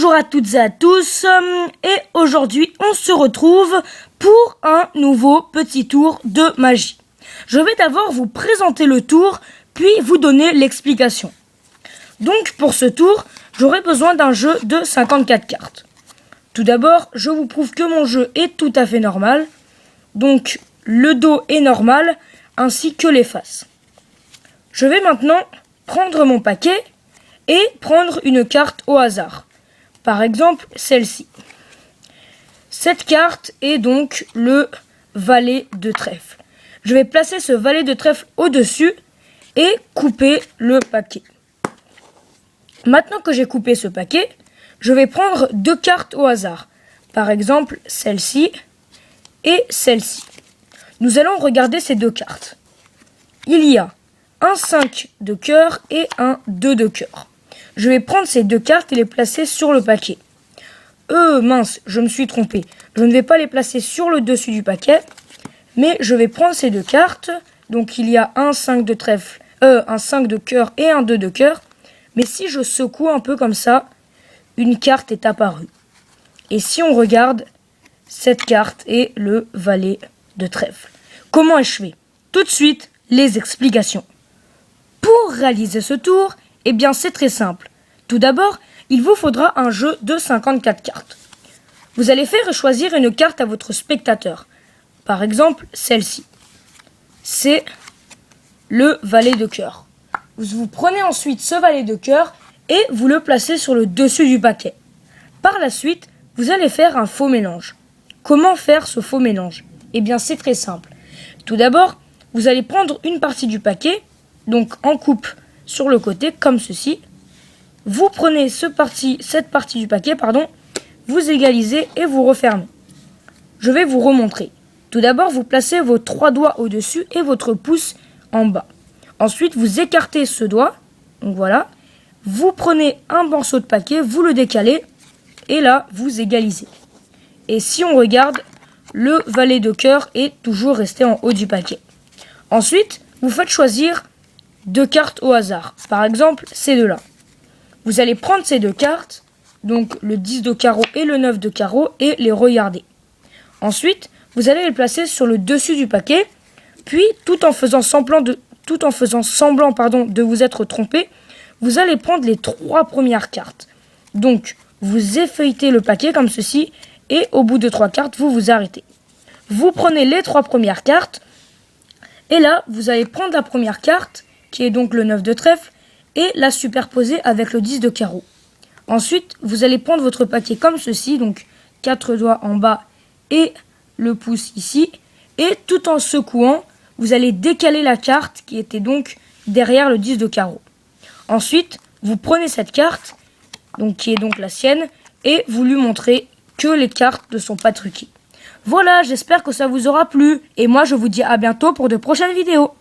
Bonjour à toutes et à tous, et aujourd'hui on se retrouve pour un nouveau petit tour de magie. Je vais d'abord vous présenter le tour, puis vous donner l'explication. Donc pour ce tour, j'aurai besoin d'un jeu de 54 cartes. Tout d'abord, je vous prouve que mon jeu est tout à fait normal. Donc le dos est normal, ainsi que les faces. Je vais maintenant prendre mon paquet et prendre une carte au hasard. Par exemple, celle-ci. Cette carte est donc le valet de trèfle. Je vais placer ce valet de trèfle au-dessus et couper le paquet. Maintenant que j'ai coupé ce paquet, je vais prendre deux cartes au hasard. Par exemple, celle-ci et celle-ci. Nous allons regarder ces deux cartes. Il y a un 5 de cœur et un 2 de cœur. Je vais prendre ces deux cartes et les placer sur le paquet. Mince, je me suis trompé. Je ne vais pas les placer sur le dessus du paquet, mais je vais prendre ces deux cartes. Donc il y a un 5 de trèfle, un 5 de cœur et un 2 de cœur. Mais si je secoue un peu comme ça, une carte est apparue. Et si on regarde, cette carte est le valet de trèfle. Comment ai-je fait? Tout de suite, les explications. Pour réaliser ce tour, eh bien c'est très simple. Tout d'abord, il vous faudra un jeu de 54 cartes. Vous allez faire choisir une carte à votre spectateur. Par exemple, celle-ci. C'est le valet de cœur. Vous prenez ensuite ce valet de cœur et vous le placez sur le dessus du paquet. Par la suite, vous allez faire un faux mélange. Comment faire ce faux mélange? Eh bien c'est très simple. Tout d'abord, vous allez prendre une partie du paquet, donc en coupe sur le côté, comme ceci. Vous prenez cette partie du paquet, vous égalisez et vous refermez. Je vais vous remontrer. Tout d'abord, vous placez vos 3 doigts au-dessus et votre pouce en bas. Ensuite, vous écartez ce doigt, donc voilà. Vous prenez un morceau de paquet, vous le décalez, et là, vous égalisez. Et si on regarde, le valet de cœur est toujours resté en haut du paquet. Ensuite, vous faites choisir deux cartes au hasard. Par exemple, ces deux-là. Vous allez prendre ces deux cartes, donc le 10 de carreau et le 9 de carreau, et les regarder. Ensuite, vous allez les placer sur le dessus du paquet, puis tout en faisant semblant de vous être trompé, vous allez prendre les 3 premières cartes. Donc, vous effeuilletez le paquet comme ceci, et au bout de 3 cartes, vous vous arrêtez. Vous prenez les 3 premières cartes, et là, vous allez prendre la première carte, qui est donc le 9 de trèfle, et la superposer avec le 10 de carreau. Ensuite, vous allez prendre votre paquet comme ceci, donc 4 doigts en bas et le pouce ici, et tout en secouant, vous allez décaler la carte qui était donc derrière le 10 de carreau. Ensuite, vous prenez cette carte, donc qui est donc la sienne, et vous lui montrez que les cartes ne sont pas truquées. Voilà, j'espère que ça vous aura plu, et moi je vous dis à bientôt pour de prochaines vidéos.